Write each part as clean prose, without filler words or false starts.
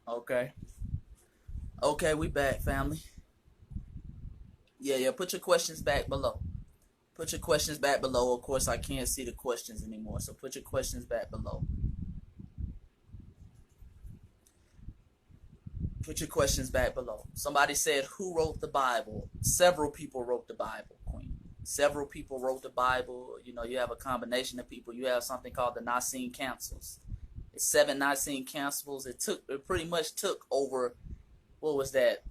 Okay. Okay, we back, family. Yeah. Put your questions back below. Put your questions back below. Of course, I can't see the questions anymore, so put your questions back below. Put your questions back below. Somebody said, who wrote the Bible? Several people wrote the Bible, Queen. Several people wrote the Bible. You know, you have a combination of people. You have something called the Nicene Councils. It's 7 Nicene Councils. It pretty much took over, what was that?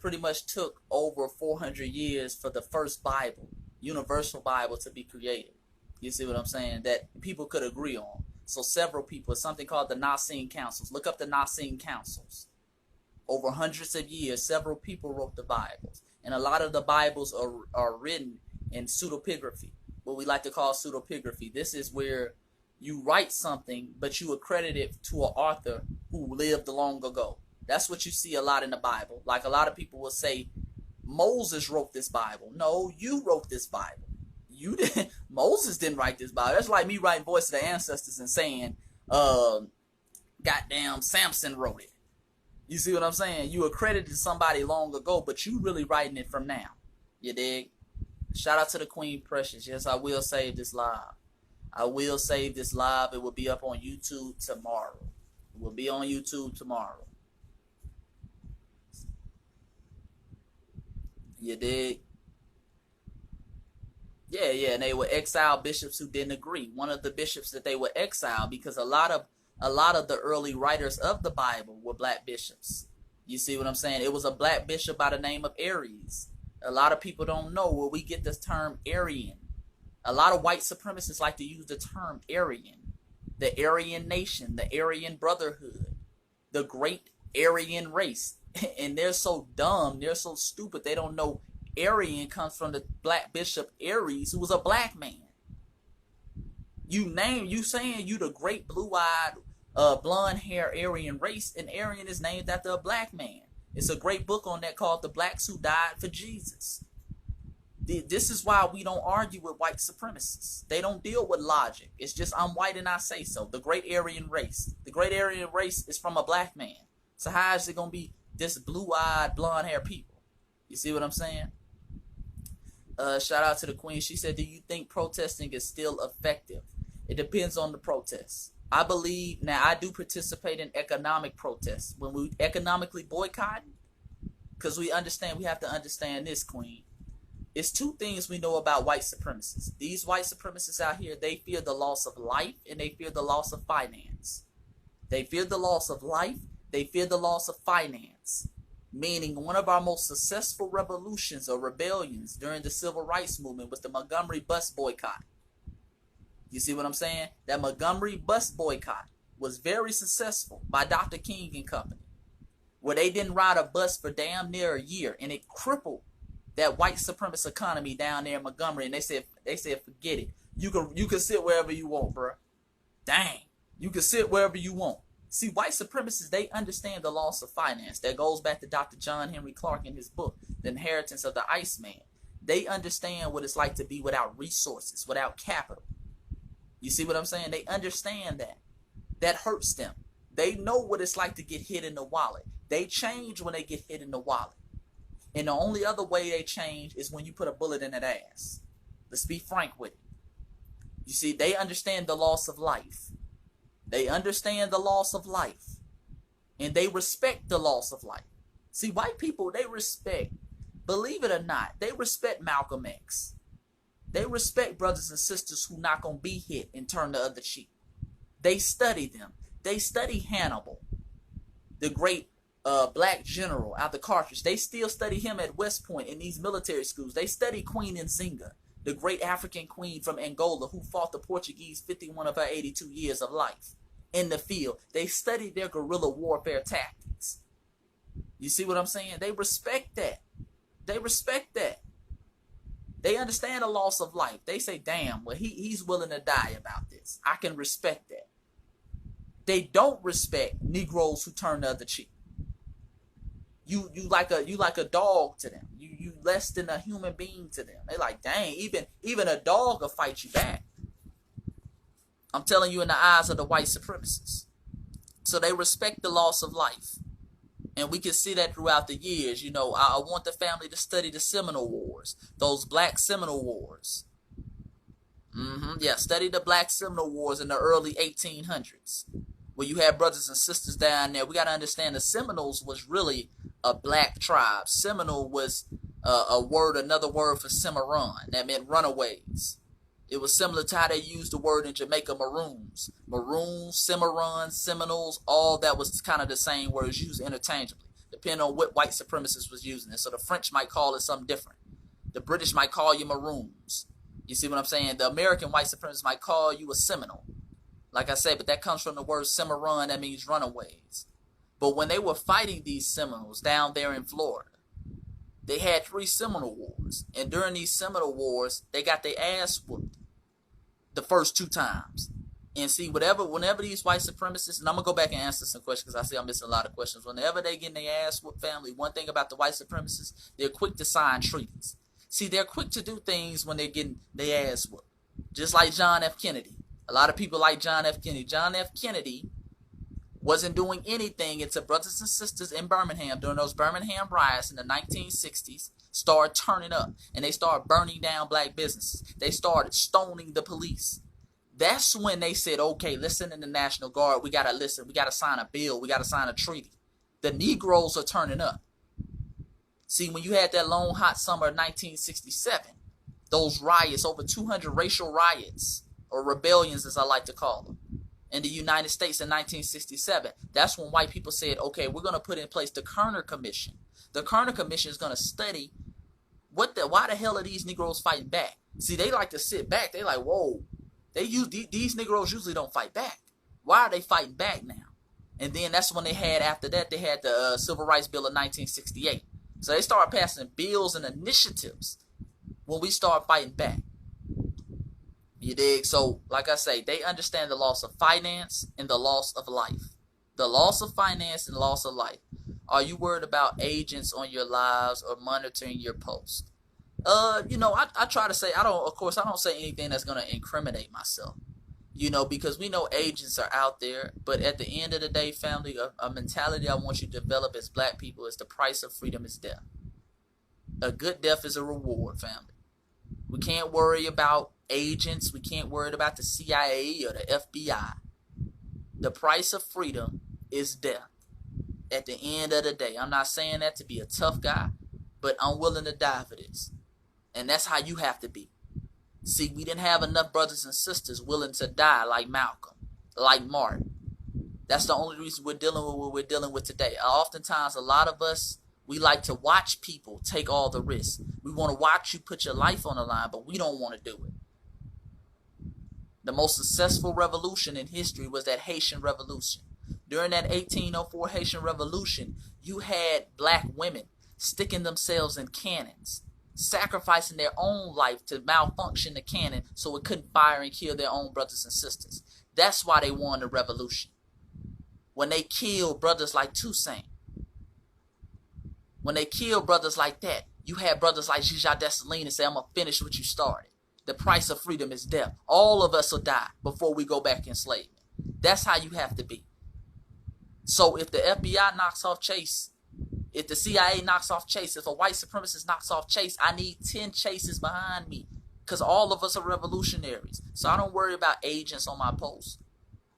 Pretty much took over 400 years for the first Bible, universal Bible, to be created. You see what I'm saying? That people could agree on. So several people, something called the Nicene Councils. Look up the Nicene Councils. Over hundreds of years, several people wrote the Bibles. And a lot of the Bibles are written in pseudepigraphy, what we like to call pseudepigraphy. This is where you write something, but you accredit it to an author who lived long ago. That's what you see a lot in the Bible. Like a lot of people will say, Moses wrote this Bible. No, you wrote this Bible. You didn't. Moses didn't write this Bible. That's like me writing Voice of the Ancestors and saying, goddamn, Samson wrote it. You see what I'm saying? You accredited somebody long ago, but you really writing it from now. You dig? Shout out to the Queen Precious. Yes, I will save this live. I will save this live. It will be up on YouTube tomorrow. It will be on YouTube tomorrow. You dig? Yeah, and they were exiled bishops who didn't agree. One of the bishops that they were exiled, because a lot of the early writers of the Bible were black bishops. You see what I'm saying? It was a black bishop by the name of Aryan. A lot of people don't know where we get this term Aryan. A lot of white supremacists like to use the term Aryan. The Aryan nation, the Aryan brotherhood, the great Aryan race. And they're so dumb, they're so stupid, they don't know Aryan comes from the black bishop Aries, who was a black man. You saying you the great blue-eyed, blonde hair Aryan race, and Aryan is named after a black man. It's a great book on that called The Blacks Who Died for Jesus. This is why we don't argue with white supremacists. They don't deal with logic. It's just, I'm white and I say so. The great Aryan race. The great Aryan race is from a black man. So how is it going to be this blue-eyed, blonde-haired people? You see what I'm saying? Shout out to the Queen. She said, do you think protesting is still effective? It depends on the protest. I believe, now I do participate in economic protests. When we economically boycott, because we have to understand this, Queen. It's two things we know about white supremacists. These white supremacists out here, they fear the loss of life and they fear the loss of finance. They fear the loss of life, they fear the loss of finance. Meaning one of our most successful revolutions or rebellions during the civil rights movement was the Montgomery bus boycott. You see what I'm saying? That Montgomery bus boycott was very successful by Dr. King and company, where they didn't ride a bus for damn near a year, and it crippled that white supremacist economy down there in Montgomery. And they said, forget it. You can sit wherever you want, bro. Dang, you can sit wherever you want. See, white supremacists, they understand the loss of finance. That goes back to Dr. John Henry Clark in his book, The Inheritance of the Iceman. They understand what it's like to be without resources, without capital. You see what I'm saying? They understand that. That hurts them. They know what it's like to get hit in the wallet. They change when they get hit in the wallet. And the only other way they change is when you put a bullet in that ass. Let's be frank with it. You see, they understand the loss of life. They understand the loss of life. And they respect the loss of life. See, white people, they respect, believe it or not, they respect Malcolm X. They respect brothers and sisters who not going to be hit and turn the other cheek. They study them. They study Hannibal, the great black general out the Carthage. They still study him at West Point in these military schools. They study Queen Nzinga, the great African queen from Angola who fought the Portuguese 51 of her 82 years of life in the field. They study their guerrilla warfare tactics. You see what I'm saying? They respect that. They respect that. They understand the loss of life. They say, damn, well, he's willing to die about this. I can respect that. They don't respect Negroes who turn the other cheek. You like a dog to them. You less than a human being to them. They like, dang, even a dog will fight you back. I'm telling you, in the eyes of the white supremacists. So they respect the loss of life. And we can see that throughout the years. You know, I want the family to study the Seminole Wars, those black Seminole Wars. Yeah, study the black Seminole Wars in the early 1800s, where you had brothers and sisters down there. We got to understand the Seminoles was really a black tribe. Seminole was another word for Cimarron. That meant runaways. It was similar to how they used the word in Jamaica, maroons. Maroons, Cimarrons, Seminoles, all that was kind of the same words used interchangeably, depending on what white supremacists was using it. So the French might call it something different. The British might call you maroons. You see what I'm saying? The American white supremacists might call you a Seminole. Like I said, but that comes from the word Cimarron, that means runaways. But when they were fighting these Seminoles down there in Florida, they had 3 Seminole Wars. And during these Seminole Wars, they got their ass whooped the first 2 times. And see, whenever these white supremacists, and I'm going to go back and answer some questions because I see I'm missing a lot of questions. Whenever they get their ass whooped, family, one thing about the white supremacists, they're quick to sign treaties. See, they're quick to do things when they're getting their ass whooped. Just like John F. Kennedy. A lot of people like John F. Kennedy. John F. Kennedy wasn't doing anything until brothers and sisters in Birmingham during those Birmingham riots in the 1960s started turning up, and they started burning down black businesses. They started stoning the police. That's when they said, okay, listen in the National Guard, we got to listen. We got to sign a bill. We got to sign a treaty. The Negroes are turning up. See, when you had that long, hot summer of 1967, those riots, over 200 racial riots, or rebellions as I like to call them, in the United States in 1967, that's when white people said, okay, we're going to put in place the Kerner Commission. The Kerner Commission is going to study why the hell are these Negroes fighting back? See, they like to sit back. They like, whoa, these Negroes usually don't fight back. Why are they fighting back now? And then that's when after that, they had the Civil Rights Bill of 1968. So they started passing bills and initiatives when we start fighting back. You dig? So, like I say, they understand the loss of finance and the loss of life. The loss of finance and loss of life. Are you worried about agents on your lives or monitoring your post? You know, I try to say, I don't say anything that's going to incriminate myself. You know, because we know agents are out there. But at the end of the day, family, a mentality I want you to develop as black people is the price of freedom is death. A good death is a reward, family. We can't worry about agents. We can't worry about the CIA or the FBI. The price of freedom is death. At the end of the day, I'm not saying that to be a tough guy, but I'm willing to die for this. And that's how you have to be. See, we didn't have enough brothers and sisters willing to die like Malcolm, like Martin. That's the only reason we're dealing with what we're dealing with today. Oftentimes, a lot of us, we like to watch people take all the risks. We want to watch you put your life on the line, but we don't want to do it. The most successful revolution in history was that Haitian Revolution. During that 1804 Haitian Revolution, you had black women sticking themselves in cannons, sacrificing their own life to malfunction the cannon so it couldn't fire and kill their own brothers and sisters. That's why they won the revolution. When they killed brothers like Toussaint, when they killed brothers like that, you had brothers like Zizà Dessalines say, I'm going to finish what you started. The price of freedom is death. All of us will die before we go back in enslavement. That's how you have to be. So if the FBI knocks off Chase, if the CIA knocks off Chase, if a white supremacist knocks off Chase, I need 10 Chases behind me because all of us are revolutionaries. So I don't worry about agents on my post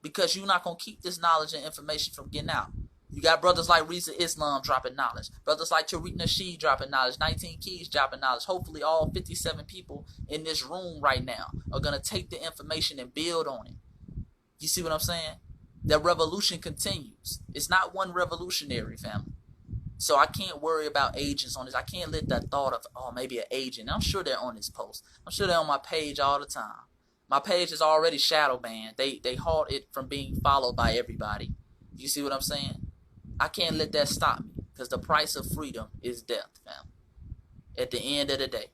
because you're not going to keep this knowledge and information from getting out. You got brothers like Reza Islam dropping knowledge. Brothers like Tariq Nasheed dropping knowledge. 19 Keys dropping knowledge. Hopefully all 57 people in this room right now are going to take the information and build on it. You see what I'm saying? The revolution continues. It's not one revolutionary, family. So I can't worry about agents on this. I can't let that thought of, oh, maybe an agent. I'm sure they're on this post. I'm sure they're on my page all the time. My page is already shadow banned. They halt it from being followed by everybody. You see what I'm saying? I can't let that stop me because the price of freedom is death, family. At the end of the day,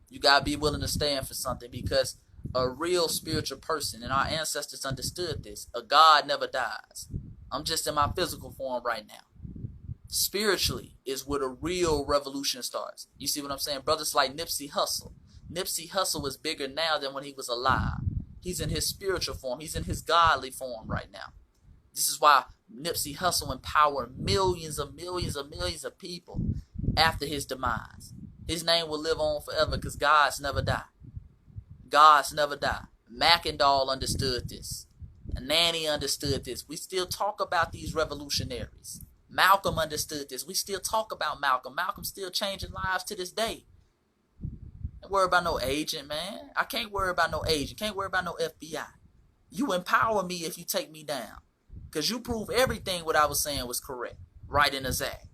you got to be willing to stand for something because a real spiritual person, and our ancestors understood this, a God never dies. I'm just in my physical form right now. Spiritually is where the real revolution starts. You see what I'm saying? Brothers like Nipsey Hussle. Nipsey Hussle is bigger now than when he was alive. He's in his spiritual form. He's in his godly form right now. This is why Nipsey Hussle empowered millions of people after his demise. His name will live on forever because God's never die. God's never die. Mackendall understood this. Nanny understood this. We still talk about these revolutionaries. Malcolm understood this. We still talk about Malcolm. Malcolm's still changing lives to this day. Can't worry about no agent, man. I can't worry about no agent. Can't worry about no FBI. You empower me if you take me down. Because you prove everything what I was saying was correct. Right in the Zag.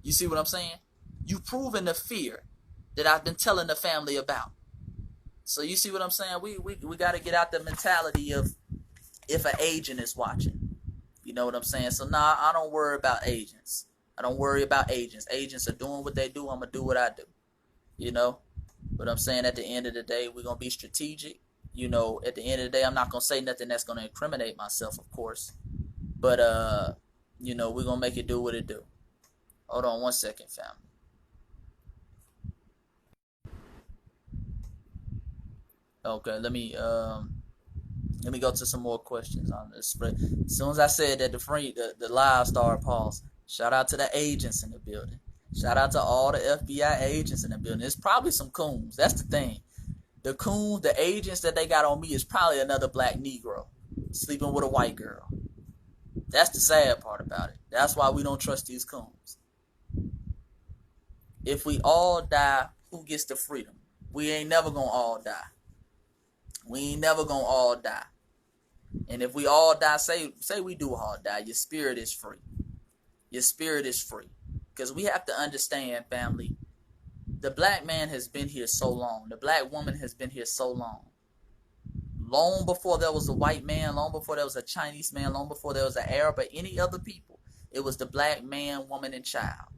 You see what I'm saying? You proven the fear that I've been telling the family about. So you see what I'm saying? We got to get out the mentality of if an agent is watching. You know what I'm saying? So nah, I don't worry about agents. I don't worry about agents. Agents are doing what they do. I'm going to do what I do. You know? But I'm saying at the end of the day, we're going to be strategic. You know, at the end of the day, I'm not going to say nothing that's going to incriminate myself, of course. But, you know, we're going to make it do what it do. Hold on one second, family. Okay, let me go to some more questions on this spread. As soon as I said that the live started pausing. Shout out to the agents in the building. Shout out to all the FBI agents in the building. There's probably some coons. That's the thing. The coons, the agents that they got on me is probably another black Negro sleeping with a white girl. That's the sad part about it. That's why we don't trust these coons. If we all die, who gets the freedom? We ain't never gonna all die. We ain't never gonna all die. And if we all die, say we do all die, your spirit is free. Your spirit is free. Because we have to understand, family, the black man has been here so long. The black woman has been here so long. Long before there was a white man, long before there was a Chinese man, long before there was an Arab or any other people, it was the black man, woman, and child.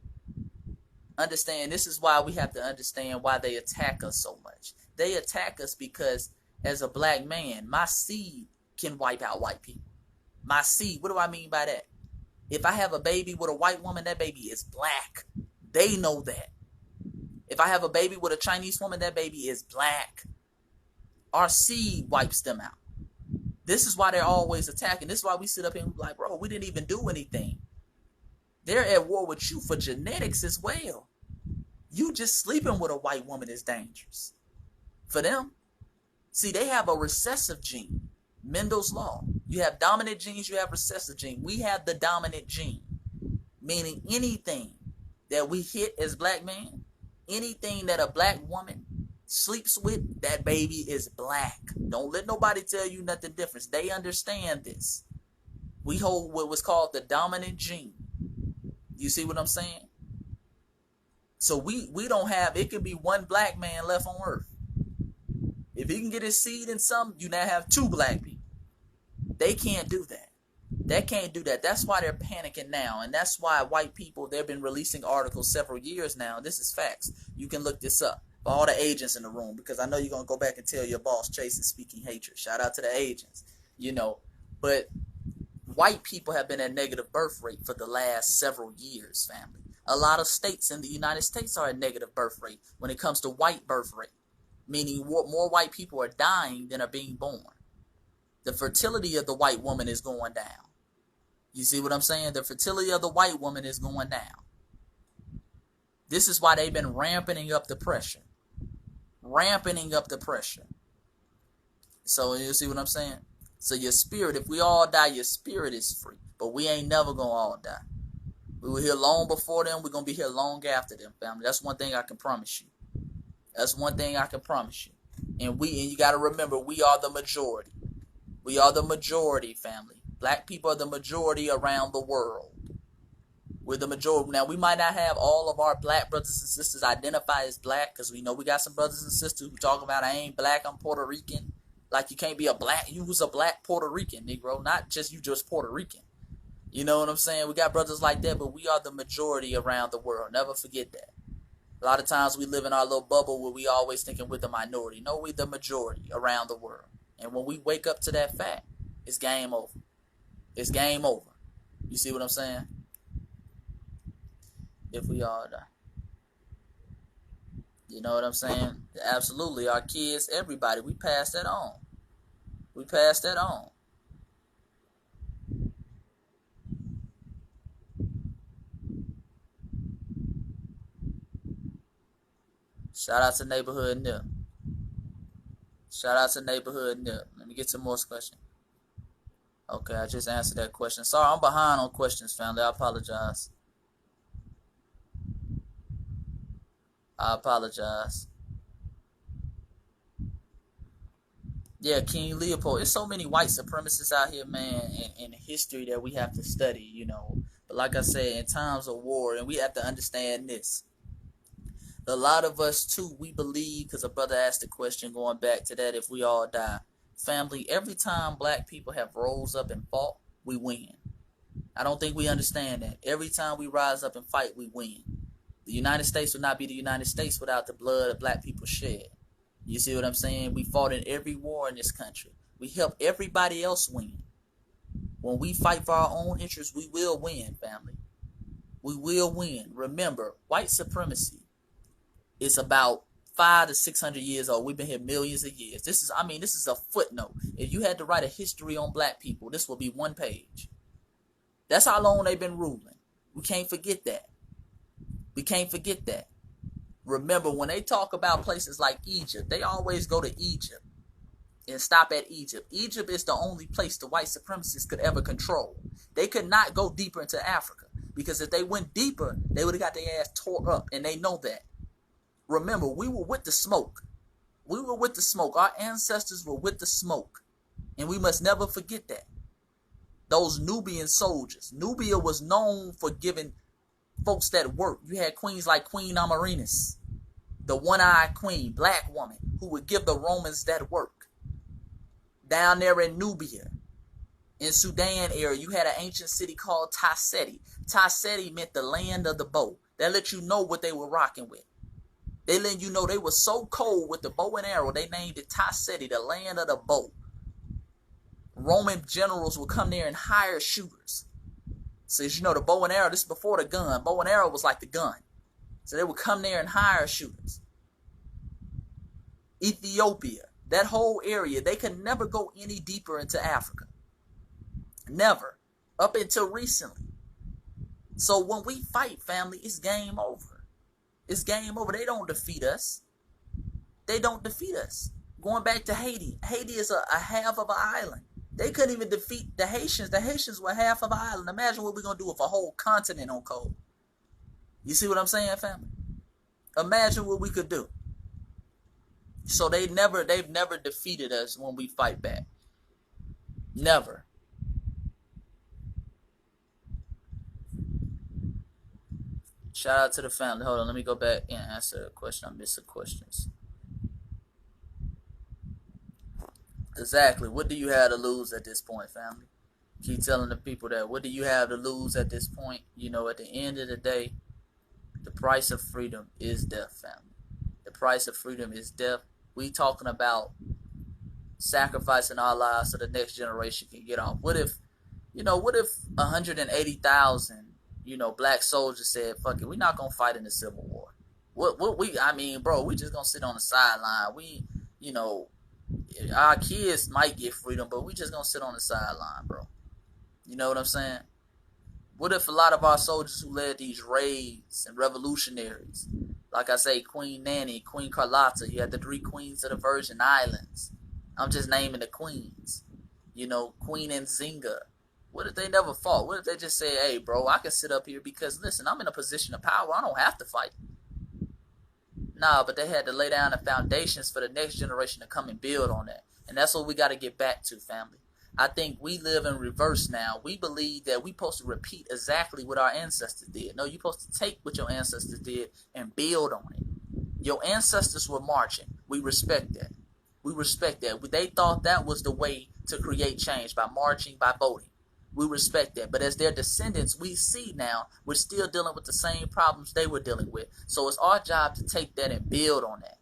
Understand, this is why we have to understand why they attack us so much. They attack us because as a black man, my seed can wipe out white people. My seed, what do I mean by that? If I have a baby with a white woman, that baby is black. They know that. If I have a baby with a Chinese woman, that baby is black. Our seed wipes them out. This is why they're always attacking. This is why we sit up here and be like, bro, we didn't even do anything. They're at war with you for genetics as well. You just sleeping with a white woman is dangerous. For them, see, they have a recessive gene. Mendel's law. You have dominant genes, you have recessive gene. We have the dominant gene. Meaning anything that we hit as black men, anything that a black woman sleeps with, that baby is black. Don't let nobody tell you nothing different. They understand this. We hold what was called the dominant gene. You see what I'm saying? So we don't have, it could be one black man left on earth. If he can get his seed in some, you now have two black people. They can't do that. They can't do that. That's why they're panicking now. And that's why white people, they've been releasing articles several years now. This is facts. You can look this up. For all the agents in the room, because I know you're going to go back and tell your boss, Chase is speaking hatred. Shout out to the agents. You know, but white people have been at negative birth rate for the last several years, family. A lot of states in the United States are at negative birth rate when it comes to white birth rate. Meaning more white people are dying than are being born. The fertility of the white woman is going down. You see what I'm saying? The fertility of the white woman is going down. This is why they've been ramping up the pressure. Ramping up the pressure. So you see what I'm saying? So your spirit, if we all die, your spirit is free. But we ain't never going to all die. We were here long before them. We're going to be here long after them, family. That's one thing I can promise you. That's one thing I can promise you. And you got to remember, we are the majority. We are the majority, family. Black people are the majority around the world. We're the majority. Now, we might not have all of our black brothers and sisters identify as black, because we know we got some brothers and sisters who talk about, I ain't black, I'm Puerto Rican. Like, you can't be a black, you was a black Puerto Rican, Negro. Not just you just Puerto Rican. You know what I'm saying? We got brothers like that, but we are the majority around the world. Never forget that. A lot of times we live in our little bubble where we always thinking we're the minority. No, we're the majority around the world. And when we wake up to that fact, it's game over. It's game over. You see what I'm saying? If we all die. You know what I'm saying? Absolutely. Our kids, everybody, we pass that on. We pass that on. Shout out to Neighborhood Nip. Shout out to Neighborhood Nip. Let me get some more questions. Okay, I just answered that question. Sorry, I'm behind on questions, family. I apologize. Yeah, King Leopold. There's so many white supremacists out here, man, in history that we have to study, you know. But like I said, in times of war, and we have to understand this. A lot of us, too, we believe, because a brother asked the question going back to that, if we all die. Family, every time black people have rose up and fought, we win. I don't think we understand that. Every time we rise up and fight, we win. The United States would not be the United States without the blood of black people shed. You see what I'm saying? We fought in every war in this country. We helped everybody else win. When we fight for our own interests, we will win, family. We will win. Remember, white supremacy is about 500 to 600 years old. We've been here millions of years. This is a footnote. If you had to write a history on black people, this will be one page. That's how long they've been ruling. We can't forget that. We can't forget that. Remember, when they talk about places like Egypt, they always go to Egypt and stop at Egypt. Egypt is the only place the white supremacists could ever control. They could not go deeper into Africa, because if they went deeper, they would have got their ass tore up, and they know that. Remember, we were with the smoke. We were with the smoke. Our ancestors were with the smoke, and we must never forget that. Those Nubian soldiers. Nubia was known for giving folks that work. You had queens like Queen Amarinis, the one-eyed queen, black woman, who would give the Romans that work. Down there in Nubia, in Sudan area, you had an ancient city called Tasseti. Tasseti meant the land of the bow. That let you know what they were rocking with. They let you know they were so cold with the bow and arrow, they named it Tasseti, the land of the bow. Roman generals would come there and hire shooters. So as you know, the bow and arrow, this is before the gun. Bow and arrow was like the gun. So they would come there and hire shooters. Ethiopia, that whole area, they could never go any deeper into Africa. Never. Up until recently. So when we fight, family, it's game over. It's game over. They don't defeat us. They don't defeat us. Going back to Haiti. Haiti is a half of an island. They couldn't even defeat the Haitians. The Haitians were half of an island. Imagine what we're going to do with a whole continent on cold. You see what I'm saying, family? Imagine what we could do. So they've never defeated us when we fight back. Never. Shout out to the family. Hold on, let me go back and answer a question. I missed some questions. Exactly. What do you have to lose at this point, family? Keep telling the people that. What do you have to lose at this point? You know, at the end of the day, the price of freedom is death, family. The price of freedom is death. We talking about sacrificing our lives so the next generation can get off. What if 180,000, black soldiers said, fuck it, we're not going to fight in the Civil War. We just going to sit on the sideline. Our kids might get freedom, but we just going to sit on the sideline, bro. You know what I'm saying? What if a lot of our soldiers who led these raids and revolutionaries, like I say, Queen Nanny, Queen Carlotta, you had the 3 queens of the Virgin Islands. I'm just naming the queens. Queen Nzinga. What if they never fought? What if they just say, hey, bro, I can sit up here because, listen, I'm in a position of power. I don't have to fight. Nah, but they had to lay down the foundations for the next generation to come and build on that. And that's what we got to get back to, family. I think we live in reverse now. We believe that we're supposed to repeat exactly what our ancestors did. No, you're supposed to take what your ancestors did and build on it. Your ancestors were marching. We respect that. We respect that. They thought that was the way to create change, by marching, by voting. We respect that. But as their descendants, we see now we're still dealing with the same problems they were dealing with. So it's our job to take that and build on that.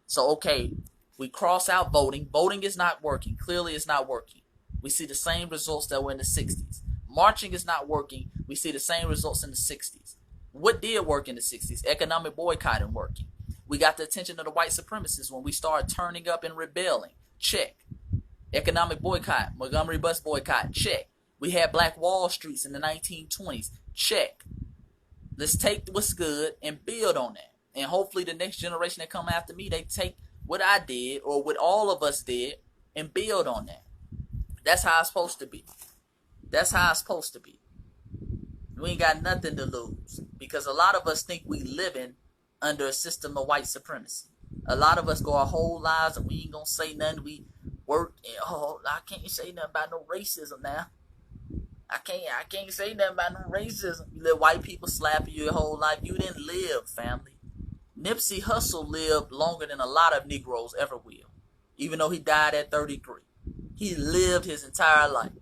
So, okay, we cross out voting. Voting is not working. Clearly it's not working. We see the same results that were in the 60s. Marching is not working. We see the same results in the 60s. What did work in the 60s? Economic boycotting working. We got the attention of the white supremacists when we started turning up and rebelling. Check. Economic boycott. Montgomery bus boycott. Check. We had Black Wall Streets in the 1920s. Check. Let's take what's good and build on that. And hopefully the next generation that come after me, they take what I did or what all of us did and build on that. That's how it's supposed to be. That's how it's supposed to be. We ain't got nothing to lose, because a lot of us think we living under a system of white supremacy. A lot of us go our whole lives and we ain't gonna say nothing. We work and I can't say nothing about no racism now. I can't say nothing about no racism. You let white people slap you your whole life. You didn't live, family. Nipsey Hussle lived longer than a lot of Negroes ever will, even though he died at 33. He lived his entire life.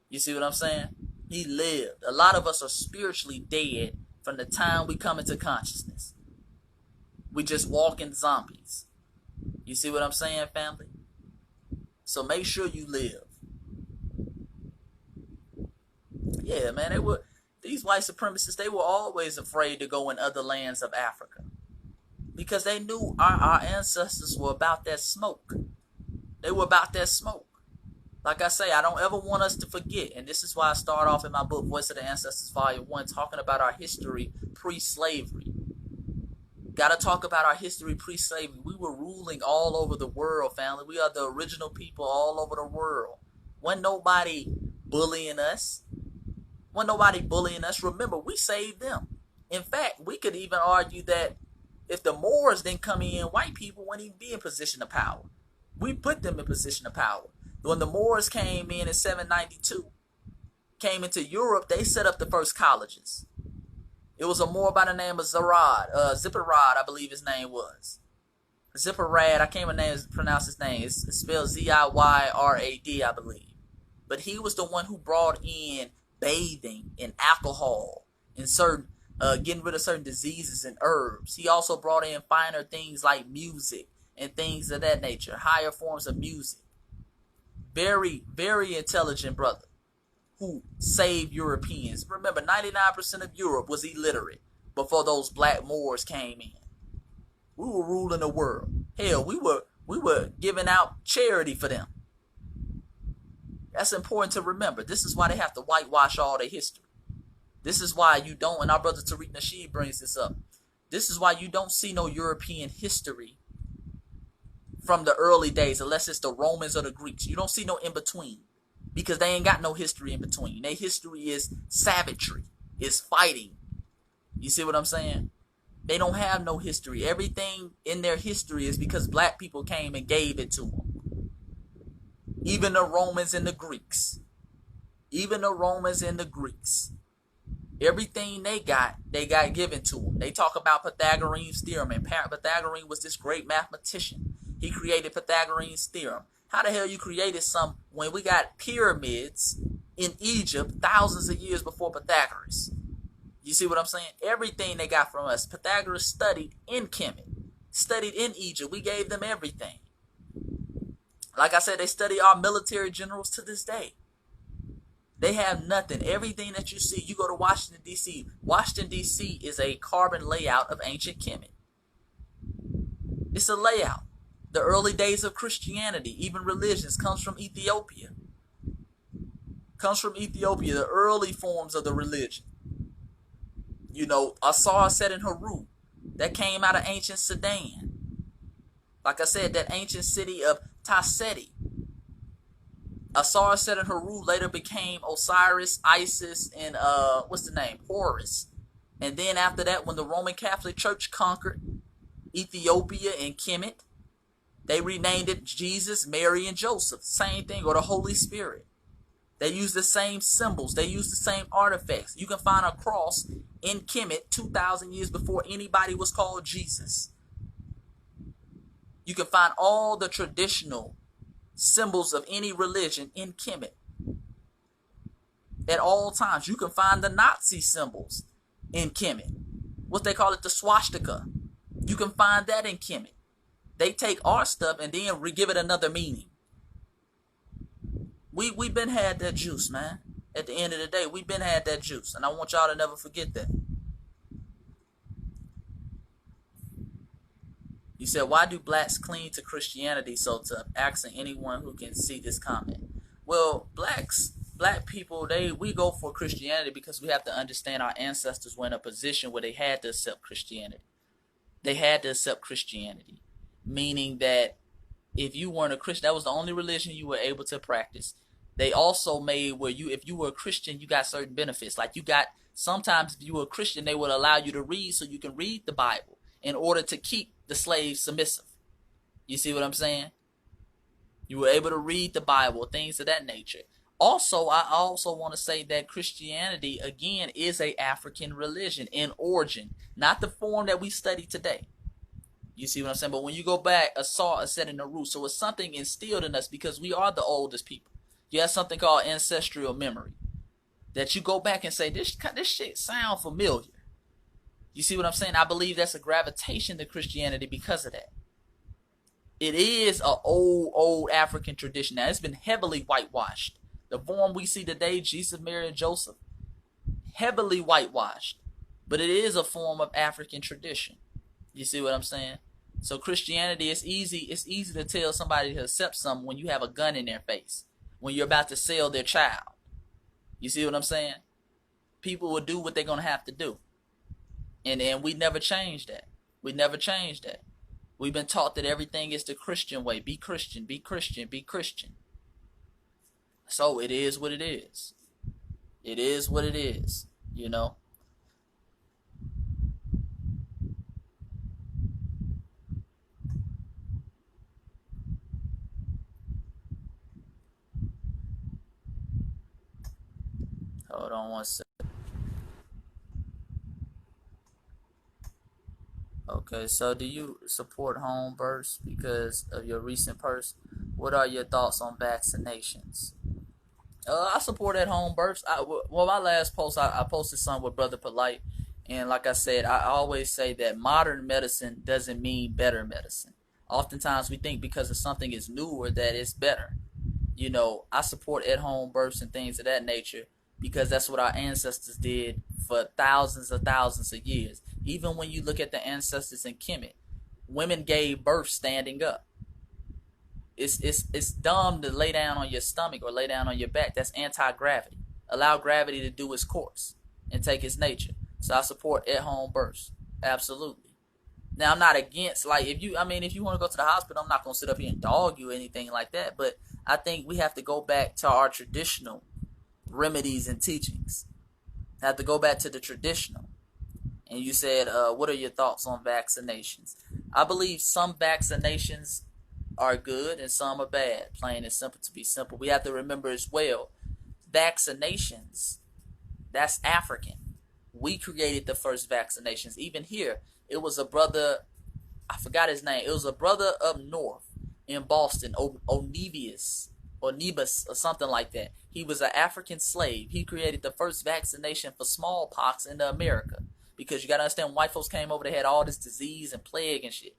You see what I'm saying? He lived. A lot of us are spiritually dead from the time we come into consciousness. We just walking zombies. You see what I'm saying, family? So make sure you live. Yeah, man, these white supremacists, they were always afraid to go in other lands of Africa, because they knew our ancestors were about that smoke. They were about that smoke. Like I say, I don't ever want us to forget, and this is why I start off in my book, Voice of the Ancestors, Volume 1, talking about our history pre-slavery. Got to talk about our history pre-slavery. We were ruling all over the world, family. We are the original people all over the world. Wasn't nobody bullying us. Remember, we saved them. In fact, we could even argue that if the Moors didn't come in, white people wouldn't even be in position of power. We put them in position of power. When the Moors came in 792, came into Europe, they set up the first colleges. It was a Moor by the name of Zipporad, I believe his name was. Zipporad, I can't pronounce his name. It's spelled Ziyrad, I believe. But he was the one who brought in bathing and alcohol and certain getting rid of certain diseases and herbs. He also brought in finer things like music and things of that nature, higher forms of music. Very, very intelligent brother who saved Europeans. Remember, 99% of Europe was illiterate before those black Moors came in. We were ruling the world. Hell, we were giving out charity for them. That's important to remember. This is why they have to whitewash all their history. This is why you don't, and our brother Tariq Nasheed brings this up. This is why you don't see no European history from the early days, unless it's the Romans or the Greeks. You don't see no in-between, because they ain't got no history in between. Their history is savagery, is fighting. You see what I'm saying? They don't have no history. Everything in their history is because black people came and gave it to them. Even the Romans and the Greeks. Everything they got given to them. They talk about Pythagorean's theorem, and Pythagorean was this great mathematician. He created Pythagorean's theorem. How the hell you created some when we got pyramids in Egypt thousands of years before Pythagoras? You see what I'm saying? Everything they got from us. Pythagoras studied in Kemet, studied in Egypt. We gave them everything. Like I said, they study our military generals to this day. They have nothing. Everything that you see, you go to Washington, D.C. Washington, D.C. is a carbon layout of ancient Kemet. It's a layout. The early days of Christianity, even religions, comes from Ethiopia. The early forms of the religion. You know, Asar set in Haru, that came out of ancient Sudan. Like I said, that ancient city of Taseti. Asar set in Haru later became Osiris, Isis, and Horus. And then after that, when the Roman Catholic Church conquered Ethiopia and Kemet, they renamed it Jesus, Mary, and Joseph. Same thing, or the Holy Spirit. They use the same symbols. They use the same artifacts. You can find a cross in Kemet 2,000 years before anybody was called Jesus. You can find all the traditional symbols of any religion in Kemet. At all times, you can find the Nazi symbols in Kemet. What they call it, the swastika. You can find that in Kemet. They take our stuff and then give it another meaning. We been had that juice, man. At the end of the day, we been had that juice. And I want y'all to never forget that. You said, why do blacks cling to Christianity so tough? Asking anyone who can see this comment. Well, black people, we go for Christianity because we have to understand our ancestors were in a position where they had to accept Christianity. they had to accept Christianity, meaning that if you weren't a Christian, that was the only religion you were able to practice. They also made where if you were a Christian, you got certain benefits. Like you got, sometimes if you were a Christian, they would allow you to read so you can read the Bible in order to keep the slaves submissive. You see what I'm saying? You were able to read the Bible, things of that nature. Also, I also want to say that Christianity, again, is a African religion in origin, not the form that we study today. You see what I'm saying? But when you go back, a saw is set in the root. So it's something instilled in us because we are the oldest people. You have something called ancestral memory that you go back and say, this shit sound familiar. You see what I'm saying? I believe that's a gravitation to Christianity because of that. It is an old African tradition. Now, it's been heavily whitewashed. The form we see today, Jesus, Mary, and Joseph, heavily whitewashed. But it is a form of African tradition. You see what I'm saying? So Christianity, it's easy to tell somebody to accept something when you have a gun in their face, when you're about to sell their child. You see what I'm saying? People will do what they're going to have to do. And we never change that. We never change that. We've been taught that everything is the Christian way. Be Christian, be Christian, be Christian. So it is what it is. It is what it is, you know. Hold on one second. Okay, so do you support home births because of your recent post? What are your thoughts on vaccinations? I support at home births. Well, my last post, I posted something with Brother Polite, and like I said, I always say that modern medicine doesn't mean better medicine. Oftentimes, we think because of something is newer that it's better. You know, I support at home births and things of that nature because that's what our ancestors did for thousands of years. Even when you look at the ancestors in Kemet, women gave birth standing up. It's dumb to lay down on your stomach or lay down on your back. That's anti-gravity. Allow gravity to do its course and take its nature. So I support at-home births. Absolutely. Now I'm not against, like, if you want to go to the hospital, I'm not gonna sit up here and dog you or anything like that. But I think we have to go back to our traditional remedies and teachings. Have to go back to the traditional. And you said, what are your thoughts on vaccinations? I believe some vaccinations are good and some are bad. Plain and simple, to be simple. We have to remember as well, vaccinations, that's African. We created the first vaccinations. Even here, it was a brother, I forgot his name. It was a brother up north in Boston, Onebus or something like that. He was an African slave. He created the first vaccination for smallpox in America. Because you got to understand, white folks came over, they had all this disease and plague and shit.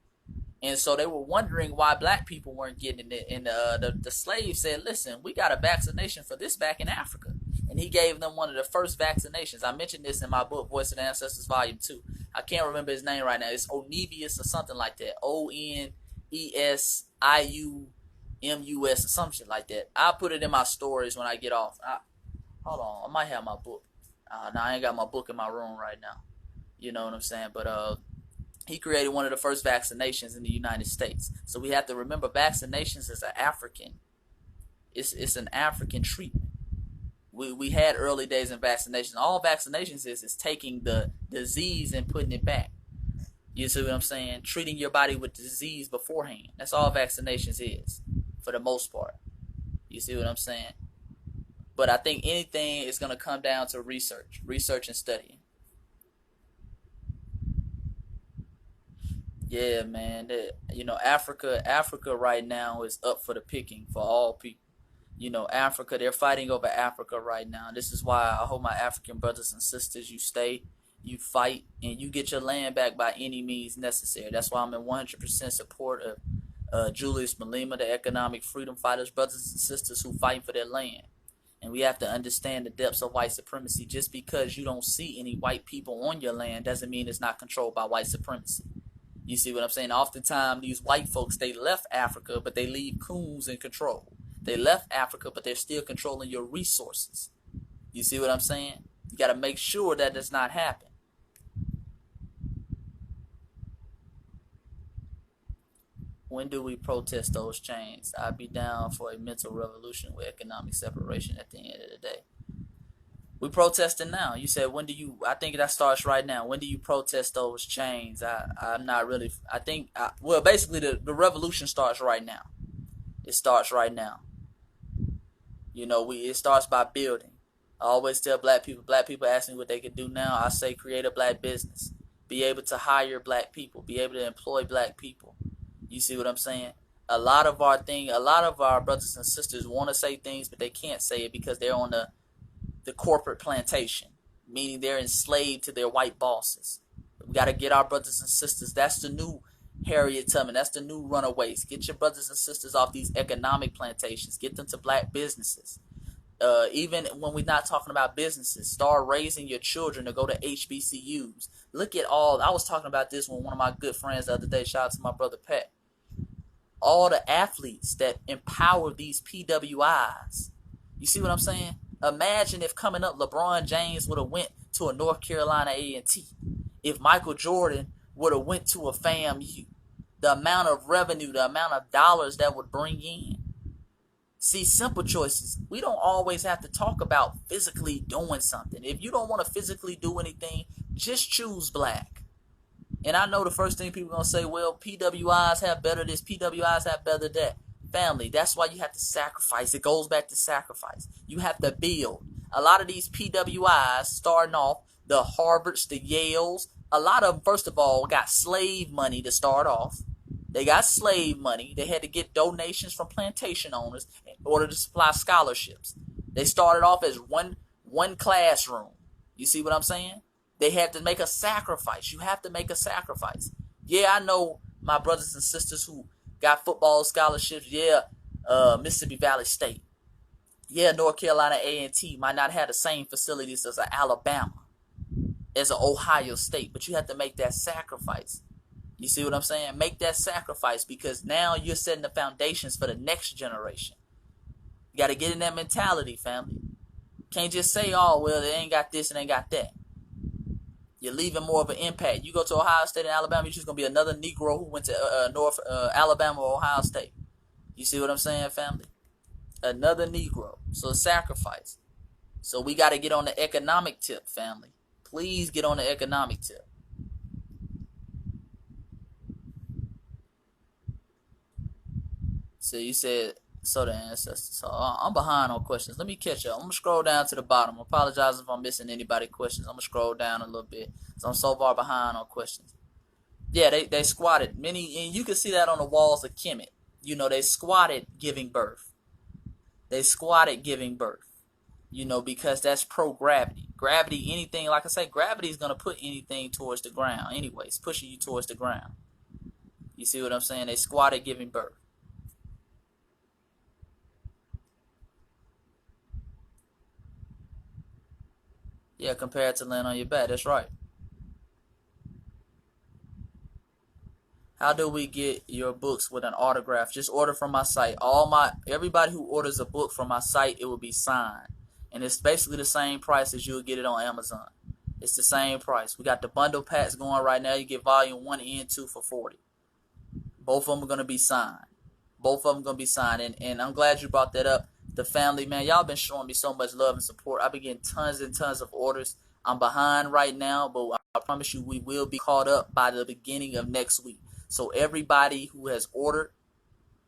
And so they were wondering why black people weren't getting it. And the slaves said, listen, we got a vaccination for this back in Africa. And he gave them one of the first vaccinations. I mentioned this in my book, Voice of the Ancestors, Volume 2. I can't remember his name right now. It's Onebus or something like that. Onesiumus or some shit like that. I'll put it in my stories when I get off. Hold on. I might have my book. No, I ain't got my book in my room right now. You know what I'm saying? But he created one of the first vaccinations in the United States. So we have to remember vaccinations is an African. It's an African treatment. We had early days in vaccinations. All vaccinations is taking the disease and putting it back. You see what I'm saying? Treating your body with disease beforehand. That's all vaccinations is, for the most part. You see what I'm saying? But I think anything is going to come down to research and studying. Yeah, man. Africa right now is up for the picking for all people. Africa, they're fighting over Africa right now. This is why I hope my African brothers and sisters, you stay, you fight, and you get your land back by any means necessary. That's why I'm in 100% support of Julius Malema, the economic freedom fighters, brothers and sisters who fight for their land. And we have to understand the depths of white supremacy. Just because you don't see any white people on your land doesn't mean it's not controlled by white supremacy. You see what I'm saying? Oftentimes, these white folks, they left Africa, but they leave coons in control. They left Africa, but they're still controlling your resources. You see what I'm saying? You got to make sure that does not happen. When do we protest those chains? I'd be down for a mental revolution with economic separation at the end of the day. We protesting now. You said, when do you? I think that starts right now. When do you protest those chains? I'm not really. I think, well, basically, the revolution starts right now. It starts right now. It starts by building. I always tell black people ask me what they can do now. I say, create a black business. Be able to hire black people. Be able to employ black people. You see what I'm saying? A lot of our brothers and sisters want to say things, but they can't say it because they're on the corporate plantation, meaning they're enslaved to their white bosses. We got to get our brothers and sisters. That's the new Harriet Tubman. That's the new runaways. Get your brothers and sisters off these economic plantations. Get them to black businesses. Even when we're not talking about businesses, start raising your children to go to HBCUs. Look at I was talking about this with one of my good friends the other day. Shout out to my brother Pat. All the athletes that empower these PWIs. You see what I'm saying? Imagine if coming up LeBron James would have went to a North Carolina A&T. If Michael Jordan would have went to a FAMU. The amount of revenue, the amount of dollars that would bring in. See, simple choices. We don't always have to talk about physically doing something. If you don't want to physically do anything, just choose black. And I know the first thing people are going to say, well, PWIs have better this, PWIs have better that. Family, that's why you have to sacrifice. It goes back to sacrifice. You have to build. A lot of these PWIs starting off, the Harvards, the Yales, a lot of them, first of all, got slave money to start off. They got slave money. They had to get donations from plantation owners in order to supply scholarships. They started off as one classroom. You see what I'm saying? They had to make a sacrifice. You have to make a sacrifice. Yeah, I know my brothers and sisters who got football scholarships. Yeah, Mississippi Valley State. Yeah, North Carolina A&T might not have the same facilities as Alabama, as an Ohio State, but you have to make that sacrifice. You see what I'm saying? Make that sacrifice because now you're setting the foundations for the next generation. You got to get in that mentality, family. Can't just say, oh, well, they ain't got this and ain't got that. You're leaving more of an impact. You go to Ohio State and Alabama, you're just going to be another Negro who went to Alabama or Ohio State. You see what I'm saying, family? Another Negro. So sacrifice. So we got to get on the economic tip, family. Please get on the economic tip. So you said, so the ancestors. So I'm behind on questions. Let me catch up. I'm going to scroll down to the bottom. I apologize if I'm missing anybody questions. I'm going to scroll down a little bit. So I'm so far behind on questions. Yeah, they squatted. Many, and you can see that on the walls of Kemet. They squatted giving birth. They squatted giving birth. Because that's pro-gravity. Gravity, anything, like I say, gravity is going to put anything towards the ground. Anyways, pushing you towards the ground. You see what I'm saying? They squatted giving birth. Yeah, compared to laying on your back. That's right. How do we get your books with an autograph? Just order from my site. Everybody who orders a book from my site, it will be signed. And it's basically the same price as you'll get it on Amazon. It's the same price. We got the bundle packs going right now. You get volume 1 and 2 for $40. Both of them are going to be signed. And I'm glad you brought that up. The family, man, y'all been showing me so much love and support. I've been getting tons and tons of orders. I'm behind right now, but I promise you we will be caught up by the beginning of next week. So everybody who has ordered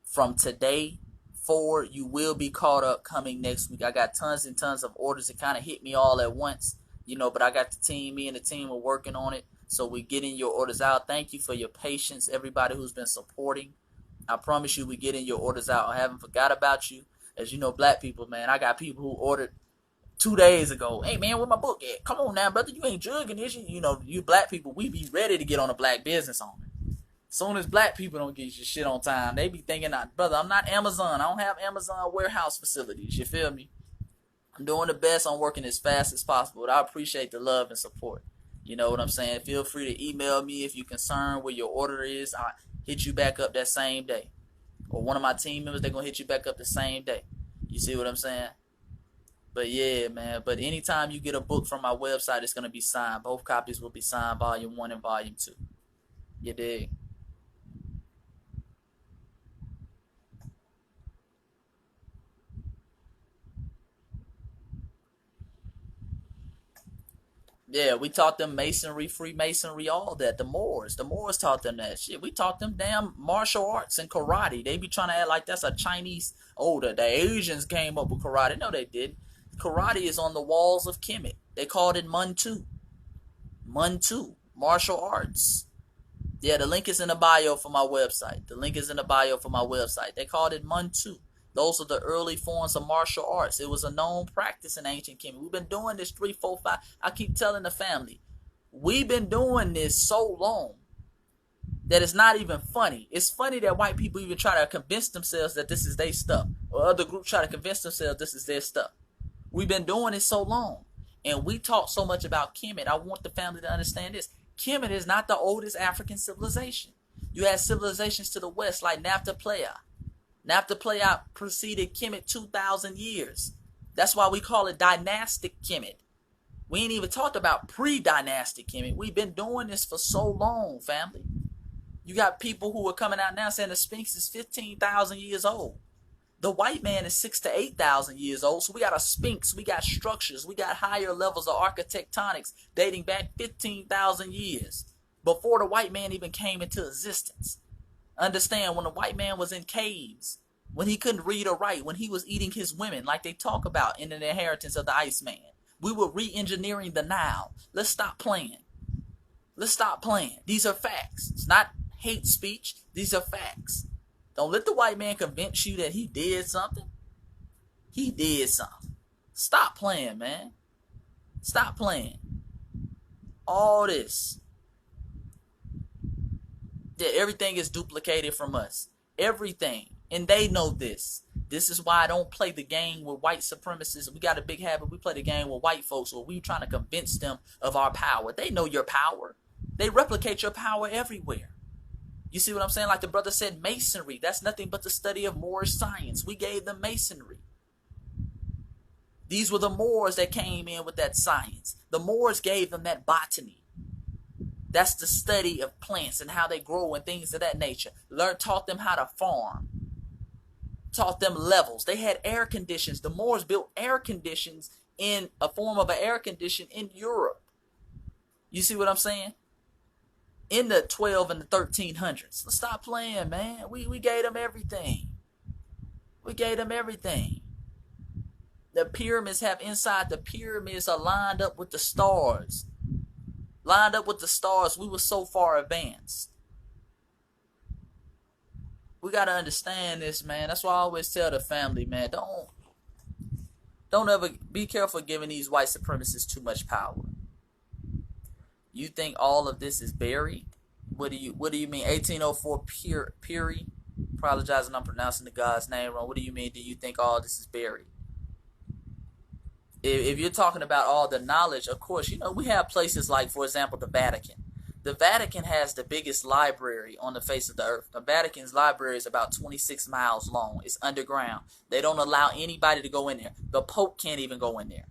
from today forward, you will be caught up coming next week. I got tons and tons of orders. It kind of hit me all at once, but I got the team. Me and the team are working on it. So we're getting your orders out. Thank you for your patience, everybody who's been supporting. I promise you we're getting your orders out. I haven't forgot about you. As you know, black people, man, I got people who ordered 2 days ago. Hey, man, where my book at? Come on now, brother. You ain't jugging this. You black people, we be ready to get on a black business on it. Soon as black people don't get your shit on time, they be thinking, brother, I'm not Amazon. I don't have Amazon warehouse facilities. You feel me? I'm doing the best. I'm working as fast as possible. But I appreciate the love and support. You know what I'm saying? Feel free to email me if you're concerned where your order is. I'll hit you back up that same day. Or one of my team members, they're going to hit you back up the same day. You see what I'm saying? But yeah, man. But anytime you get a book from my website, it's going to be signed. Both copies will be signed, volume 1 and volume 2. You dig? Yeah, we taught them masonry, Freemasonry, all that. The Moors taught them that shit. We taught them damn martial arts and karate. They be trying to act like that's a Chinese. Oh, the Asians came up with karate. No, they did. Karate is on the walls of Kemet. They called it Mun-Tu. Mun-Tu, martial arts. Yeah, the link is in the bio for my website. The link is in the bio for my website. They called it Mun-Tu. Those are the early forms of martial arts. It was a known practice in ancient Kemet. We've been doing this 3, 4, 5. I keep telling the family, we've been doing this so long that it's not even funny. It's funny that white people even try to convince themselves that this is their stuff, or other groups try to convince themselves this is their stuff. We've been doing it so long, and we talk so much about Kemet. I want the family to understand this. Kemet is not the oldest African civilization. You had civilizations to the west like Nafta-Playa. Nafta-Playa preceded Kemet 2,000 years. That's why we call it dynastic Kemet. We ain't even talked about pre-dynastic Kemet. We've been doing this for so long, family. You got people who are coming out now saying the Sphinx is 15,000 years old. The white man is 6,000 to 8,000 years old. So we got a Sphinx, we got structures, we got higher levels of architectonics dating back 15,000 years before the white man even came into existence. Understand, when the white man was in caves, when he couldn't read or write, when he was eating his women like they talk about in the inheritance of the Iceman, we were re-engineering the Nile. Let's stop playing. Let's stop playing. These are facts. It's not hate speech. These are facts. Don't let the white man convince you that he did something. He did something. Stop playing, man. Stop playing. All this. Yeah, everything is duplicated from us. Everything. And they know this. This is why I don't play the game with white supremacists. We got a big habit. We play the game with white folks where we trying to convince them of our power. They know your power. They replicate your power everywhere. You see what I'm saying? Like the brother said, masonry. That's nothing but the study of Moorish science. We gave them masonry. These were the Moors that came in with that science. The Moors gave them that botany. That's the study of plants and how they grow and things of that nature. Taught them how to farm. Taught them levels. They had air conditions. The Moors built air conditions in a form of an air condition in Europe. You see what I'm saying? In the 12 and the 1300s. Let's stop playing, man. We gave them everything. We gave them everything. The pyramids have inside the pyramids are lined up with the stars. Lined up with the stars. We were so far advanced. We got to understand this, man. That's why I always tell the family, man, don't ever be careful giving these white supremacists too much power. You think all of this is buried? What do you mean? 1804 Puri? Apologizing, I'm pronouncing the God's name wrong. What do you mean? Do you think all this is buried? If you're talking about all the knowledge, of course, we have places like, for example, the Vatican. The Vatican has the biggest library on the face of the earth. The Vatican's library is about 26 miles long. It's underground. They don't allow anybody to go in there. The Pope can't even go in there.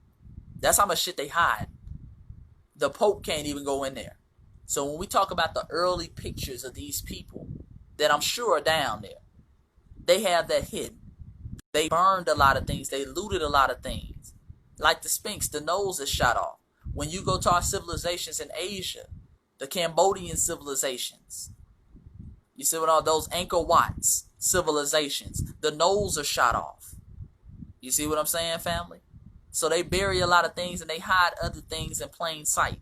That's how much shit they hide. The Pope can't even go in there. So when we talk about the early pictures of these people that I'm sure are down there, they have that hidden. They burned a lot of things. They looted a lot of things. Like the Sphinx, the nose is shot off. When you go to our civilizations in Asia, the Cambodian civilizations, you see what all those Angkor Wat's civilizations, the nose are shot off. You see what I'm saying, family? So they bury a lot of things and they hide other things in plain sight.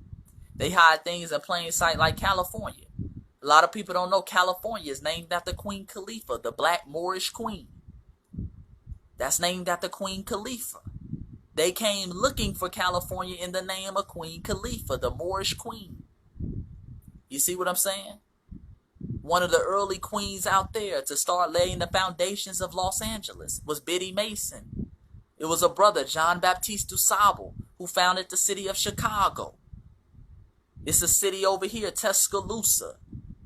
They hide things in plain sight like California. A lot of people don't know California is named after Queen Khalifa, the black Moorish queen. That's named after Queen Khalifa. They came looking for California in the name of Queen Khalifa, the Moorish queen. You see what I'm saying? One of the early queens out there to start laying the foundations of Los Angeles was Biddy Mason. It was a brother, John Baptiste du Sable, who founded the city of Chicago. It's a city over here, Tuscaloosa,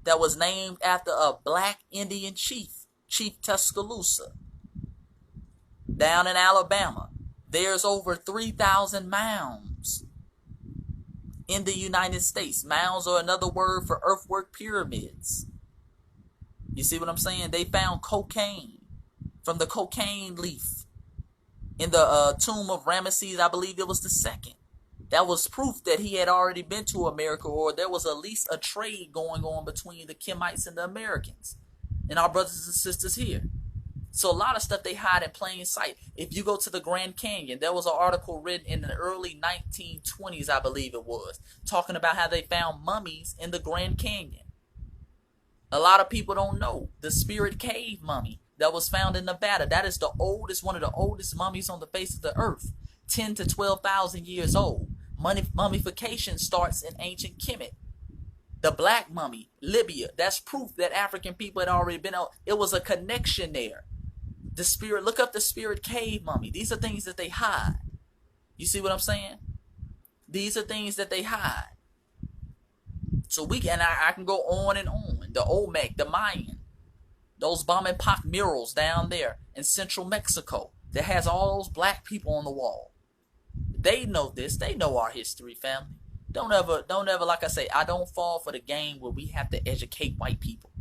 that was named after a black Indian chief, Chief Tuscaloosa. Down in Alabama, there's over 3,000 mounds in the United States. Mounds are another word for earthwork pyramids. You see what I'm saying? They found cocaine from the cocaine leaf in the tomb of Ramesses, I believe it was the second. That was proof that he had already been to America, or there was at least a trade going on between the Kemites and the Americans and our brothers and sisters here. So a lot of stuff they hide in plain sight. If you go to the Grand Canyon, there was an article written in the early 1920s, I believe it was, talking about how they found mummies in the Grand Canyon. A lot of people don't know the Spirit Cave mummy that was found in Nevada. That is the oldest, one of the oldest mummies on the face of the earth, 10 to 12,000 years old. Mummification starts in ancient Kemet. The black mummy, Libya, that's proof that African people had already been out. It was a connection there. The spirit, look up the Spirit Cave mummy. These are things that they hide. You see what I'm saying? These are things that they hide. So I can go on and on. The Olmec, the Mayan, those Bampak murals down there in central Mexico that has all those black people on the wall. They know this. They know our history, family. Don't ever, like I say, I don't fall for the game where we have to educate white people.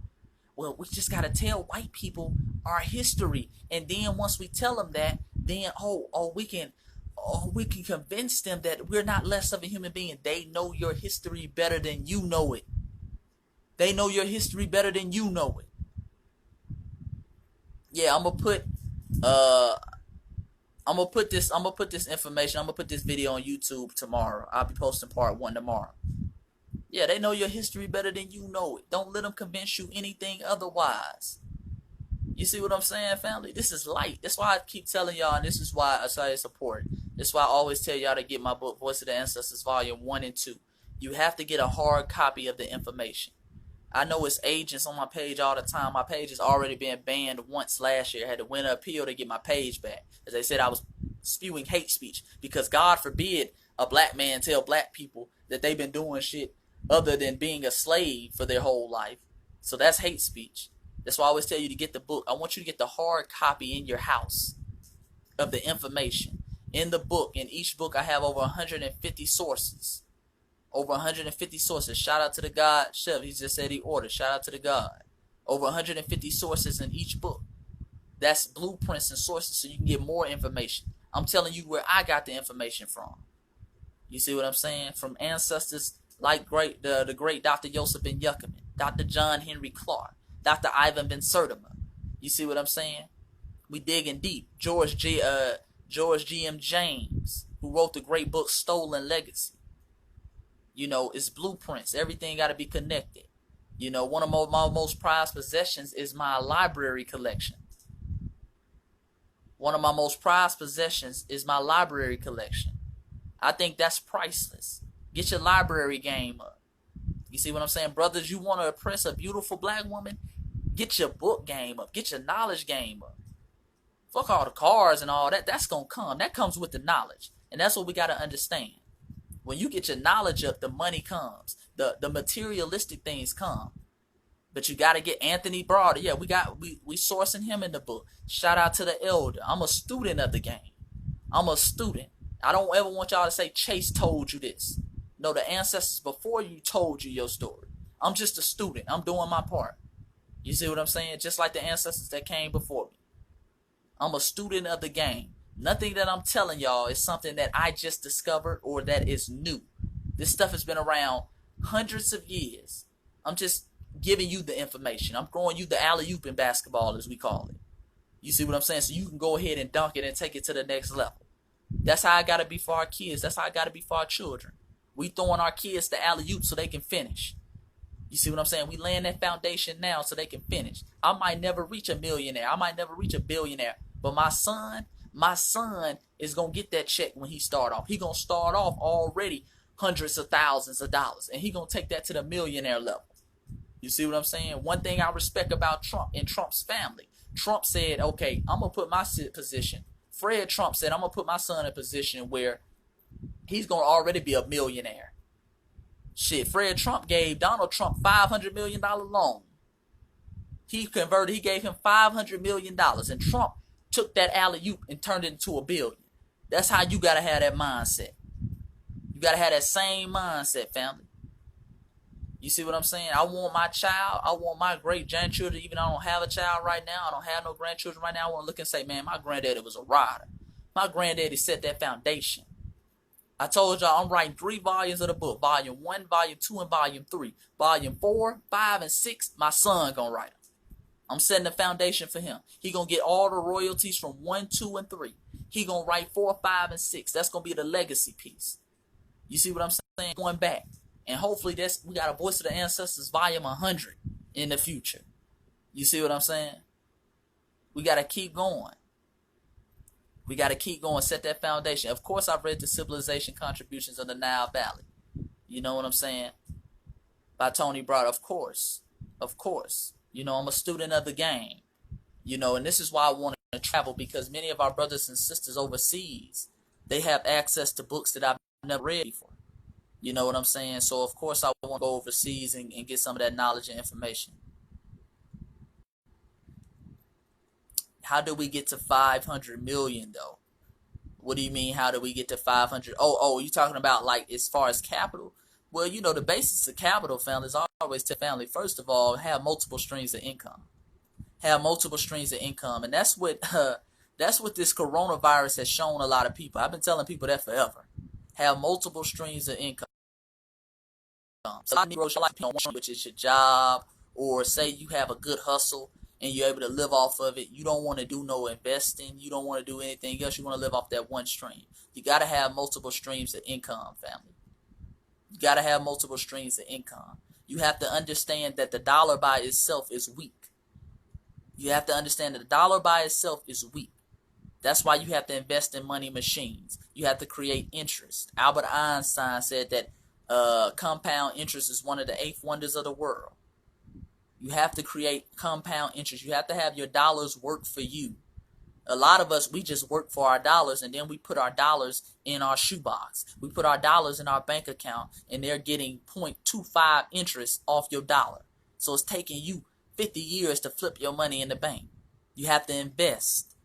Well, we just got to tell white people our history. And then once we tell them that, then, we can convince them that we're not less of a human being. They know your history better than you know it. They know your history better than you know it. Yeah, I'm gonna put this information, I'm gonna put this video on YouTube tomorrow. I'll be posting part 1 tomorrow. Yeah, they know your history better than you know it. Don't let them convince you anything otherwise. You see what I'm saying, family? This is light. That's why I keep telling y'all, and this is why I say support. That's why I always tell y'all to get my book, Voice of the Ancestors, Volume 1 and 2. You have to get a hard copy of the information. I know it's agents on my page all the time. My page has already been banned once last year. I had to win an appeal to get my page back. As they said, I was spewing hate speech. Because God forbid a black man tell black people that they've been doing shit other than being a slave for their whole life. So that's hate speech. That's why I always tell you to get the book. I want you to get the hard copy in your house of the information. In the book, in each book, I have over 150 sources. Over 150 sources. Shout out to the God Chef. He just said he ordered. Shout out to the God. Over 150 sources in each book. That's blueprints and sources so you can get more information. I'm telling you where I got the information from. You see what I'm saying? From ancestors like the great Dr. Joseph Ben Yuckerman, Dr. John Henry Clark, Dr. Ivan Ben Sertima. You see what I'm saying? We digging deep. George G.M. James, who wrote the great book Stolen Legacy. You know, it's blueprints. Everything got to be connected. You know, one of my most prized possessions is my library collection. One of my most prized possessions is my library collection. I think that's priceless. Get your library game up. You see what I'm saying? Brothers, you want to oppress a beautiful black woman? Get your book game up. Get your knowledge game up. Fuck all the cars and all that. That's going to come. That comes with the knowledge. And that's what we got to understand. When you get your knowledge up, the money comes. The materialistic things come. But you got to get Anthony Broader. Yeah, we sourcing him in the book. Shout out to the elder. I'm a student of the game. I'm a student. I don't ever want y'all to say Chase told you this. No, the ancestors before you told you your story. I'm just a student. I'm doing my part. You see what I'm saying? Just like the ancestors that came before me. I'm a student of the game. Nothing that I'm telling y'all is something that I just discovered or that is new. This stuff has been around hundreds of years. I'm just giving you the information. I'm throwing you the alley-oop in basketball, as we call it. You see what I'm saying? So you can go ahead and dunk it and take it to the next level. That's how I got to be for our kids. That's how I got to be for our children. We throwing our kids the alley-oop so they can finish. You see what I'm saying? We laying that foundation now so they can finish. I might never reach a millionaire. I might never reach a billionaire. But my son is going to get that check when he start off. He going to start off already hundreds of thousands of dollars. And he going to take that to the millionaire level. You see what I'm saying? One thing I respect about Trump and Trump's family. Trump said, okay, I'm going to put my position. Fred Trump said, I'm going to put my son in a position where he's going to already be a millionaire. Shit, Fred Trump gave Donald Trump $500 million loan. He gave him $500 million. And Trump took that alley-oop and turned it into $1 billion. That's how you got to have that mindset. You got to have that same mindset, family. You see what I'm saying? I want my child, I want my great-grandchildren, even though I don't have a child right now, I don't have no grandchildren right now, I want to look and say, man, my granddaddy was a rider. My granddaddy set that foundation. I told y'all I'm writing 3 volumes of the book. Volume 1, Volume 2, and Volume 3. Volume 4, 5, and 6, my son gonna write them. I'm setting the foundation for him. He gonna get all the royalties from 1, 2, and 3. He gonna write 4, 5, and 6. That's gonna be the legacy piece. You see what I'm saying? Going back. And hopefully we got a Voice of the Ancestors volume 100 in the future. You see what I'm saying? We gotta keep going. We got to keep going, set that foundation. Of course, I've read the Civilization Contributions of the Nile Valley. You know what I'm saying? By Tony Browder, of course. Of course. You know, I'm a student of the game. You know, and this is why I want to travel, because many of our brothers and sisters overseas, they have access to books that I've never read before. You know what I'm saying? So, of course, I want to go overseas and get some of that knowledge and information. How do we get to 500 million, though? What do you mean, how do we get to 500? Oh, you talking about, like, as far as capital? Well, you know, the basis of capital, family, is always to family. First of all, have multiple streams of income. Have multiple streams of income. And that's what this coronavirus has shown a lot of people. I've been telling people that forever. Have multiple streams of income. So a lot of Negroes like one, which is your job, or say you have a good hustle and you're able to live off of it. You don't want to do no investing. You don't want to do anything else. You want to live off that one stream. You got to have multiple streams of income, family. You got to have multiple streams of income. You have to understand that the dollar by itself is weak. You have to understand that the dollar by itself is weak. That's why you have to invest in money machines. You have to create interest. Albert Einstein said that compound interest is one of the 8th wonders of the world. You have to create compound interest. You have to have your dollars work for you. A lot of us, we just work for our dollars, and then we put our dollars in our shoebox. We put our dollars in our bank account, and they're getting 0.25 interest off your dollar. So it's taking you 50 years to flip your money in the bank. You have to invest.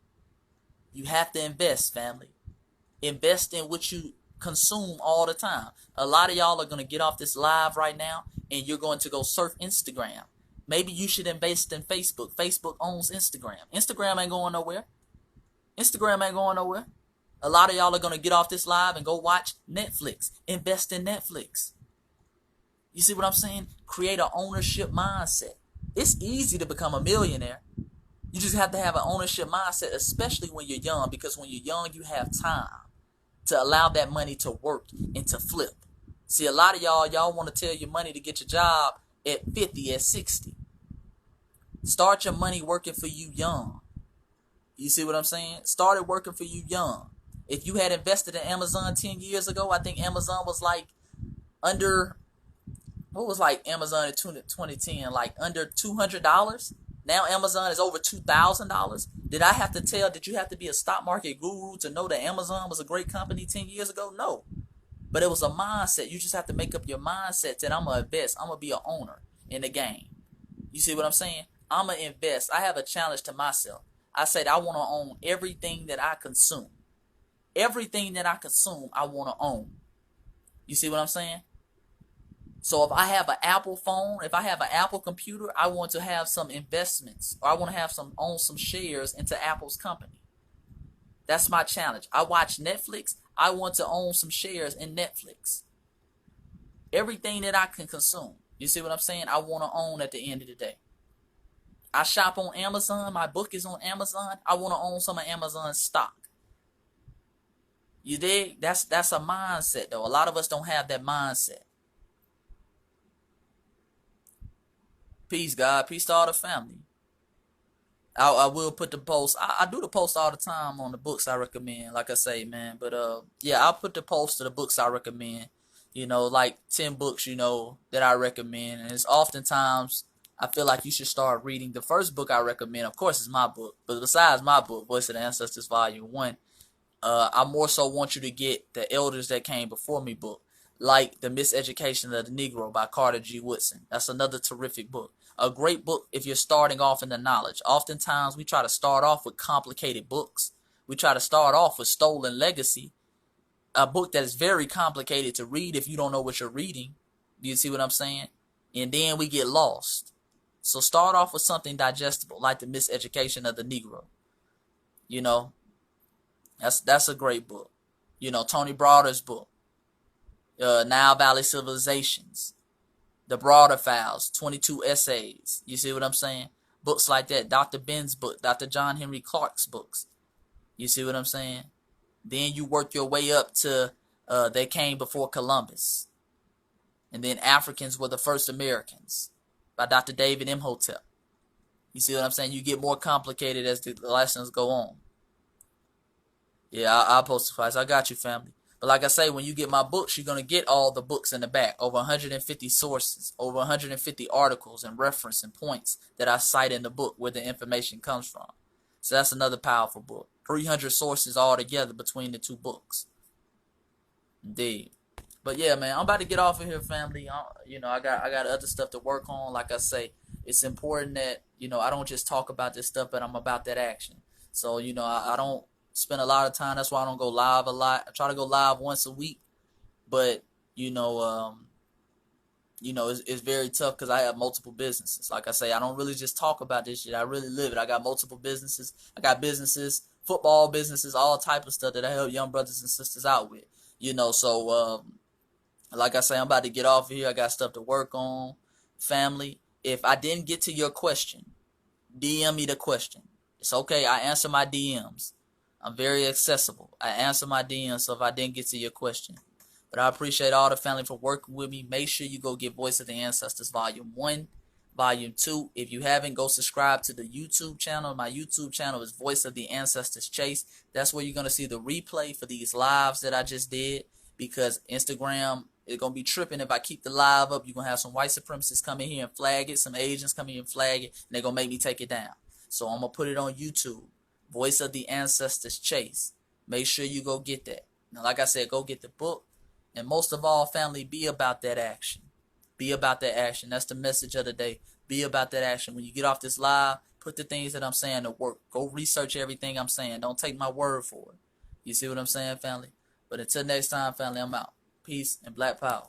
You have to invest, family. Invest in what you consume all the time. A lot of y'all are going to get off this live right now, and you're going to go surf Instagram. Maybe you should invest in Facebook. Facebook owns Instagram. Instagram ain't going nowhere. Instagram ain't going nowhere. A lot of y'all are going to get off this live and go watch Netflix. Invest in Netflix. You see what I'm saying? Create an ownership mindset. It's easy to become a millionaire. You just have to have an ownership mindset, especially when you're young, because when you're young, you have time to allow that money to work and to flip. See, a lot of y'all want to tell your money to get your job at 50, at 60. Start your money working for you young. You see what I'm saying? Start it working for you young. If you had invested in Amazon 10 years ago, I think Amazon was like under, what was like Amazon in 2010? Like under $200. Now Amazon is over $2,000. Did you have to be a stock market guru to know that Amazon was a great company 10 years ago? No. But it was a mindset. You just have to make up your mindset that I'm going to invest. I'm going to be an owner in the game. You see what I'm saying? I'm going to invest. I have a challenge to myself. I said I want to own everything that I consume. Everything that I consume, I want to own. You see what I'm saying? So if I have an Apple phone, if I have an Apple computer, I want to have some investments, or I want to have own some shares into Apple's company. That's my challenge. I watch Netflix. I want to own some shares in Netflix. Everything that I can consume. You see what I'm saying? I want to own at the end of the day. I shop on Amazon. My book is on Amazon. I want to own some of Amazon's stock. You dig? That's a mindset, though. A lot of us don't have that mindset. Peace, God. Peace to all the family. I will put the post. I do the post all the time on the books I recommend, like I say, man. But yeah, I'll put the post to the books I recommend. You know, like 10 books, you know, that I recommend. And it's oftentimes I feel like you should start reading. The first book I recommend, of course, is my book. But besides my book, Voice of the Ancestors Volume 1, I more so want you to get the Elders That Came Before Me book, like The Miseducation of the Negro by Carter G. Woodson. That's another terrific book. A great book if you're starting off in the knowledge. Oftentimes, we try to start off with complicated books. We try to start off with Stolen Legacy, a book that is very complicated to read if you don't know what you're reading. Do you see what I'm saying? And then we get lost. So start off with something digestible, like The Miseducation of the Negro. You know, that's a great book. You know, Tony Browder's book. Nile Valley Civilizations, The Broader Files, 22 Essays. You see what I'm saying? Books like that. Dr. Ben's book, Dr. John Henry Clark's books. You see what I'm saying? Then you work your way up to They Came Before Columbus. And then Africans Were the First Americans by Dr. David Imhotep. You see what I'm saying? You get more complicated as the lessons go on. Yeah, I'll post the files. I got you, family. But like I say, when you get my books, you're going to get all the books in the back. Over 150 sources, over 150 articles and reference and points that I cite in the book where the information comes from. So that's another powerful book. 300 sources altogether between the two books. Indeed. But yeah, man, I'm about to get off of here, family. I got other stuff to work on. Like I say, it's important that, I don't just talk about this stuff, but I'm about that action. So, I don't spend a lot of time. That's why I don't go live a lot. I try to go live once a week, but it's very tough because I have multiple businesses. Like I say, I don't really just talk about this shit. I really live it. I got multiple businesses. I got businesses, football businesses, all type of stuff that I help young brothers and sisters out with. So like I say, I'm about to get off of here. I got stuff to work on. Family, if I didn't get to your question, DM me the question. It's okay. I answer my DMs. I'm very accessible. I answer my DMs, so if I didn't get to your question. But I appreciate all the family for working with me. Make sure you go get Voice of the Ancestors Volume 1, Volume 2. If you haven't, go subscribe to the YouTube channel. My YouTube channel is Voice of the Ancestors Chase. That's where you're going to see the replay for these lives that I just did, because Instagram is going to be tripping if I keep the live up. You're going to have some white supremacists come in here and flag it, some Asians come in here and flag it, and they're going to make me take it down. So I'm going to put it on YouTube. Voice of the Ancestors Chase. Make sure you go get that. Now, like I said, go get the book. And most of all, family, be about that action. Be about that action. That's the message of the day. Be about that action. When you get off this live, put the things that I'm saying to work. Go research everything I'm saying. Don't take my word for it. You see what I'm saying, family? But until next time, family, I'm out. Peace and Black Power.